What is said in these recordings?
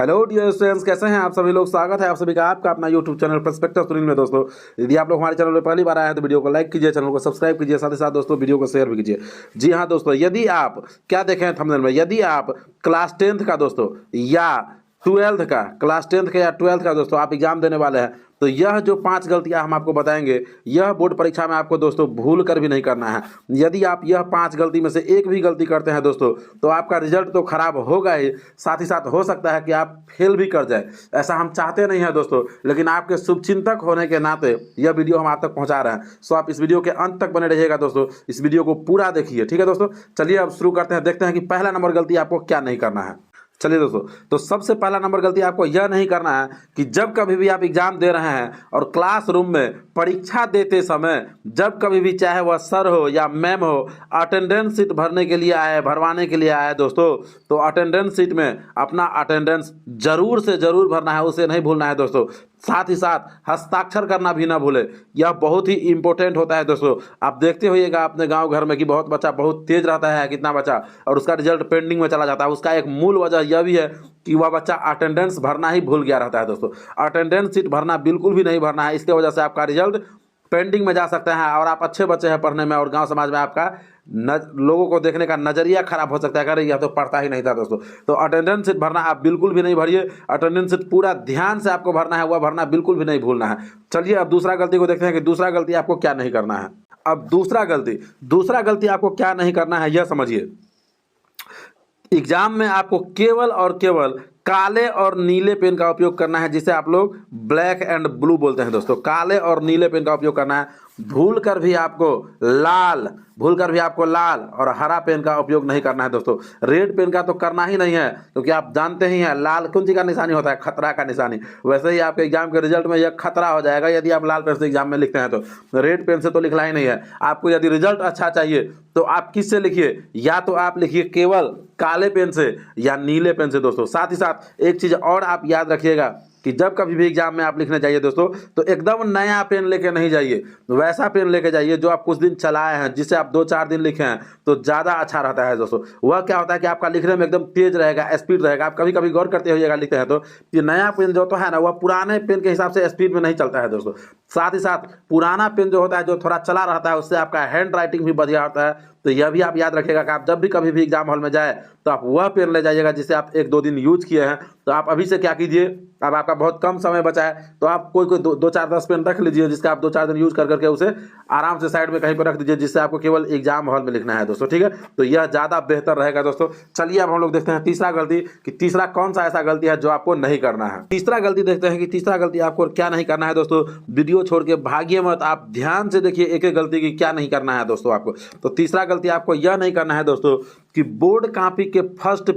Hello dear students, कैसे हैं आप सभी लोग। स्वागत है आप सभी का आपका अपना यूट्यूब चैनल पर्सपेक्टिव स्टूडेंट में। दोस्तों, यदि आप लोग हमारे चैनल पर पहली बार आए हैं तो वीडियो को लाइक कीजिए, चैनल को सब्सक्राइब कीजिए, साथ ही साथ दोस्तों वीडियो को शेयर भी कीजिए। जी हाँ दोस्तों, यदि आप क्या देखें हैं थंबनेल में, यदि आप क्लास 10th का दोस्तों या 12th का, क्लास 10th का या 12th का दोस्तों आप एग्जाम देने वाले हैं, तो यह जो 5 गलतियां हम आपको बताएंगे, यह बोर्ड परीक्षा में आपको दोस्तों भूल कर भी नहीं करना है। यदि आप यह 5 गलती में से एक भी गलती करते हैं दोस्तों, तो आपका रिजल्ट तो खराब होगा ही, साथ ही साथ हो सकता है कि आप फेल भी कर जाए। ऐसा हम चाहते नहीं है दोस्तों, लेकिन आपके शुभचिंतक होने के नाते यह वीडियो हम आप तक पहुंचा रहे हैं। सो आप इस वीडियो के अंत तक बने रहिएगा दोस्तों, इस वीडियो को पूरा देखिए, ठीक है दोस्तों। चलिए अब शुरू करते हैं, देखते हैं कि पहला नंबर गलती आपको क्या नहीं करना है। चलिए दोस्तों, तो सबसे पहला नंबर गलती आपको यह नहीं करना है कि जब कभी भी आप एग्जाम दे रहे हैं और क्लासरूम में परीक्षा देते समय जब कभी भी, चाहे वह सर हो या मैम हो, अटेंडेंस शीट भरने के लिए आए, भरवाने के लिए आए दोस्तों, तो अटेंडेंस शीट में अपना अटेंडेंस जरूर से जरूर भरना है, उसे नहीं भूलना है दोस्तों। साथ ही साथ हस्ताक्षर करना भी ना भूले, यह बहुत ही इंपॉर्टेंट होता है दोस्तों। आप देखते होइएगा अपने गांव घर में कि बहुत बच्चा बहुत तेज रहता है, कितना बच्चा, और उसका रिजल्ट पेंडिंग में चला जाता है। उसका एक मूल वजह यह भी है कि वह बच्चा अटेंडेंस भरना ही भूल गया रहता है दोस्तों। अटेंडेंस शीट भरना बिल्कुल भी नहीं भरना है, इसके वजह से आपका रिजल्ट पेंडिंग में जा सकता है और आप अच्छे बच्चे हैं पढ़ने में, और गांव समाज में आपका लोगों को देखने का नजरिया खराब हो सकता है, अरे यह तो पढ़ता ही नहीं था दोस्तों। तो अटेंडेंस शीट भरना आप बिल्कुल भी नहीं भरिए, अटेंडेंस शीट पूरा ध्यान से आपको भरना है, वह भरना बिल्कुल भी नहीं भूलना है। चलिए अब दूसरा गलती को देखते हैं कि दूसरा गलती आपको क्या नहीं करना है। अब दूसरा गलती आपको क्या नहीं करना है, यह समझिए। एग्जाम में आपको केवल और केवल काले और नीले पेन का उपयोग करना है, जिसे आप लोग ब्लैक एंड ब्लू बोलते हैं दोस्तों। काले और नीले पेन का उपयोग करना है, भूल कर भी आपको लाल और हरा पेन का उपयोग नहीं करना है दोस्तों। रेड पेन का तो करना ही नहीं है, क्योंकि आप जानते ही हैं लाल कौन सी का निशानी होता है, खतरा का निशानी। वैसे ही आपके एग्जाम के रिजल्ट में यह खतरा हो जाएगा यदि आप लाल पेन से एग्जाम में लिखते हैं, तो रेड पेन से तो लिखना ही नहीं है। आपको यदि रिजल्ट अच्छा चाहिए तो आप किससे लिखिए, या तो आप लिखिए केवल काले पेन से या नीले पेन से दोस्तों। साथ ही साथ एक चीज और आप याद रखिएगा कि जब कभी भी एग्जाम में आप लिखने जाइए दोस्तों, तो एकदम नया पेन लेके नहीं जाइए, वैसा पेन लेके जाइए जो आप कुछ दिन चलाए हैं, जिसे आप 2-4 दिन लिखे हैं, तो ज़्यादा अच्छा रहता है दोस्तों। वह क्या होता है कि आपका लिखने में एकदम तेज रहेगा, स्पीड रहेगा। आप कभी कभी गौर करते होइएगा लिखते हैं तो कि नया पेन जो तो है ना, वह पुराने पेन के हिसाब से स्पीड में नहीं चलता है दोस्तों। साथ ही साथ पुराना पेन जो होता है, जो थोड़ा चला रहता है, उससे आपका हैंड राइटिंग भी बढ़िया होता है। तो यह भी आप याद रखिएगा कि आप जब भी कभी भी एग्जाम हॉल में जाए तो आप वह पेन ले जाइएगा जिसे आप 1-2 दिन यूज किए हैं। तो आप अभी से क्या कीजिए, अब आपका बहुत कम समय बचा है, तो आप कोई 2-4-10 पेन रख लीजिए, जिसका आप 2-4 दिन यूज कर करके उसे आराम से साइड में कहीं पर रख दीजिए, जिससे आपको केवल एग्जाम हॉल में लिखना है दोस्तों, ठीक है। तो यह ज़्यादा बेहतर रहेगा दोस्तों। चलिए अब हम लोग देखते हैं तीसरा गलती, कि तीसरा कौन सा ऐसा गलती है जो आपको नहीं करना है। तीसरा गलती देखते हैं कि तीसरा गलती आपको क्या नहीं करना है दोस्तों। वीडियो छोड़ के भागिए मत, आप ध्यान से देखिए एक एक गलती की क्या नहीं करना है दोस्तों आपको। तो तीसरा गलती आपको यह नहीं करना है दोस्तों कि बोर्ड कॉपी के फर्स्ट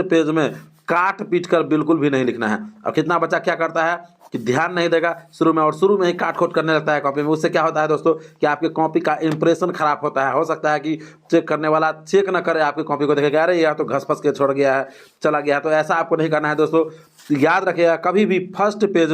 पेज में काट पीट कर बिल्कुल भी नहीं लिखना है। अब कितना बच्चा क्या करता है कि ध्यान नहीं देगा शुरू में ही काट खोट करने लगता है कॉपी में। उससे क्या होता है दोस्तों कि आपके कॉपी का इंप्रेशन खराब होता है। हो सकता है कि चेक करने वाला चेक ना करे, आपकी कॉपी को देखेगा, अरे यह तो घस फंस के छोड़ गया है, चला गया है। तो ऐसा आपको नहीं करना है दोस्तों। याद रखिएगा कभी भी फर्स्ट पेज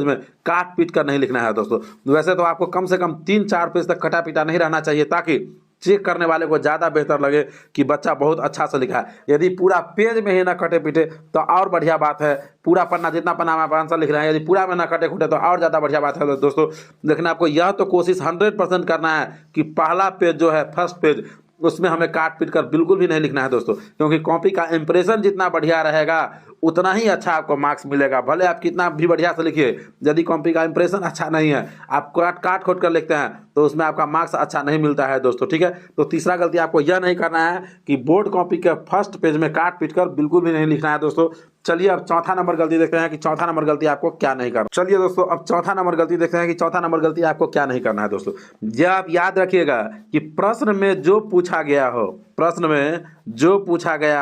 में काट पीट कर नहीं लिखना है दोस्तों। वैसे तो आपको कम से कम 3-4 पेज तक कटा पीटा नहीं रहना चाहिए, ताकि चेक करने वाले को ज़्यादा बेहतर लगे कि बच्चा बहुत अच्छा से लिखा है। यदि पूरा पेज में ही ना कटे पीटे तो और बढ़िया बात है। पूरा पन्ना, जितना पन्ना आप आंसर लिख रहे हैं, यदि पूरा में ना कटे खुटे तो और ज़्यादा बढ़िया बात है दोस्तों। लेकिन आपको यह तो कोशिश 100% करना है कि पहला पेज जो है, फर्स्ट पेज, उसमें हमें काट पीट कर बिल्कुल भी नहीं लिखना है दोस्तों। क्योंकि कॉपी का इंप्रेशन जितना बढ़िया रहेगा उतना ही अच्छा आपको मार्क्स मिलेगा। भले आप कितना भी बढ़िया से लिखिए, यदि कॉपी का इंप्रेशन अच्छा नहीं है, आप काट खोट कर लिखते हैं, तो उसमें आपका मार्क्स अच्छा नहीं मिलता है दोस्तों, ठीक है। तो तीसरा गलती आपको यह नहीं करना है कि बोर्ड कॉपी के फर्स्ट पेज में काट पीट कर बिल्कुल भी नहीं लिखना है दोस्तों। चलिए अब चौथा नंबर गलती देखते हैं कि चौथा नंबर गलती आपको क्या नहीं करना। चलिए दोस्तों, अब चौथा नंबर गलती देखते हैं कि चौथा नंबर गलती आपको क्या नहीं करना है दोस्तों। यह आप याद रखिएगा कि प्रश्न में जो पूछा गया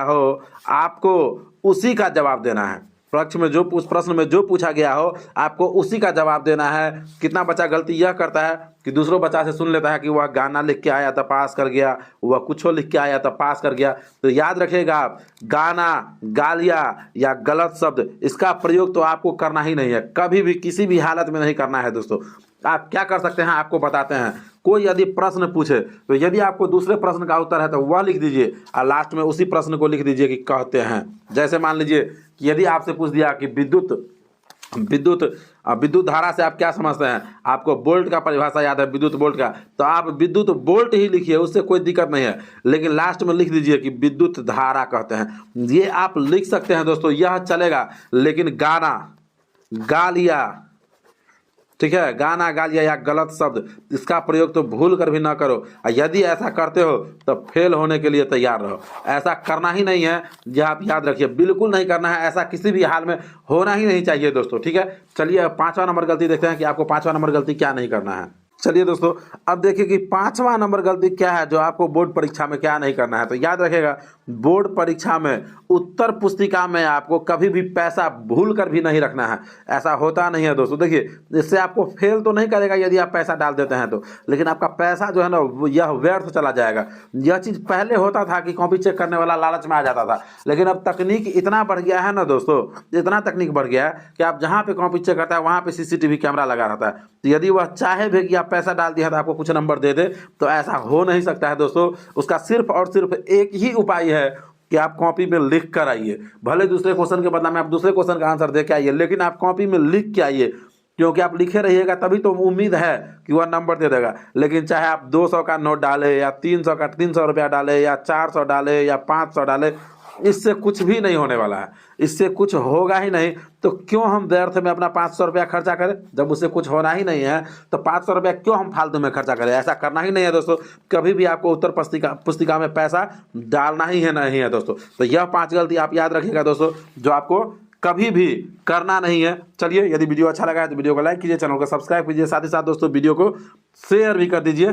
हो आपको उसी का जवाब देना है। प्रश्न में जो पूछा गया हो आपको उसी का जवाब देना है। कितना बच्चा गलती यह करता है कि दूसरों बच्चा से सुन लेता है कि वह गाना लिख के आया था पास कर गया, वह कुछ लिख के आया था पास कर गया। तो याद रखिएगा आप, गाना, गालिया या गलत शब्द, इसका प्रयोग तो आपको करना ही नहीं है, कभी भी किसी भी हालत में नहीं करना है दोस्तों। आप क्या कर सकते हैं आपको बताते हैं। कोई यदि प्रश्न पूछे तो यदि आपको दूसरे प्रश्न का उत्तर है तो वह लिख दीजिए और लास्ट में उसी प्रश्न को लिख दीजिए कि कहते हैं। जैसे मान लीजिए कि यदि आपसे पूछ दिया कि विद्युत धारा से आप क्या समझते हैं, आपको वोल्ट का परिभाषा याद है विद्युत वोल्ट का, तो आप विद्युत वोल्ट ही लिखिए, उससे कोई दिक्कत नहीं है, लेकिन लास्ट में लिख दीजिए कि विद्युत धारा कहते हैं। ये आप लिख सकते हैं दोस्तों, यह चलेगा, लेकिन गाना गा लिया, ठीक है, गाना गा लिया या गलत शब्द इसका प्रयोग तो भूल कर भी ना करो। और यदि ऐसा करते हो तो फेल होने के लिए तैयार रहो। ऐसा करना ही नहीं है, यह आप याद रखिए, बिल्कुल नहीं करना है, ऐसा किसी भी हाल में होना ही नहीं चाहिए दोस्तों, ठीक है। चलिए 5वां नंबर गलती देखते हैं कि आपको 5वां नंबर गलती क्या नहीं करना है। चलिए दोस्तों अब देखिए कि 5वां नंबर गलती क्या है जो आपको बोर्ड परीक्षा में क्या नहीं करना है। तो याद रखिएगा, बोर्ड परीक्षा में उत्तर पुस्तिका में आपको कभी भी पैसा भूल कर भी नहीं रखना है। ऐसा होता नहीं है दोस्तों। देखिए, इससे आपको फेल तो नहीं करेगा यदि आप पैसा डाल देते हैं तो, लेकिन आपका पैसा जो है ना यह व्यर्थ चला जाएगा। यह चीज़ पहले होता था कि कॉपी चेक करने वाला लालच में आ जाता था, लेकिन अब तकनीक इतना बढ़ गया है ना दोस्तों, इतना तकनीक बढ़ गया है कि आप जहाँ पे कॉपी चेक करता है वहाँ पे CCTV कैमरा लगा रहता है। तो यदि वह चाहे भी कि आप पैसा डाल दिया तो आपको कुछ नंबर दे दे, तो ऐसा हो नहीं सकता है दोस्तों। उसका सिर्फ और सिर्फ एक ही उपाय है कि आप कॉपी में लिख कर आइए। भले दूसरे क्वेश्चन के बदला में आप दूसरे क्वेश्चन का आंसर दे के आइए, लेकिन आप कॉपी में लिख के आइए, क्योंकि आप लिखे रहिएगा तभी तो उम्मीद है कि वह नंबर दे देगा। लेकिन चाहे आप 200 का नोट डाले या 300 रुपया डाले या 400 डाले या 500 डाले, इससे कुछ भी नहीं होने वाला है, इससे कुछ होगा ही नहीं। तो क्यों हम व्यर्थ में अपना 500 रुपया खर्चा करें, जब उससे कुछ होना ही नहीं है तो 500 रुपया क्यों हम फालतू में खर्चा करें। ऐसा करना ही नहीं है दोस्तों। कभी भी आपको उत्तर पुस्तिका में पैसा डालना ही है नहीं है दोस्तों। तो यह 5 गलती आप याद रखिएगा दोस्तों, जो आपको कभी भी करना नहीं है। चलिए, यदि वीडियो अच्छा लगा है तो वीडियो को लाइक कीजिए, चैनल को सब्सक्राइब कीजिए, साथ ही साथ दोस्तों वीडियो को शेयर भी कर दीजिए।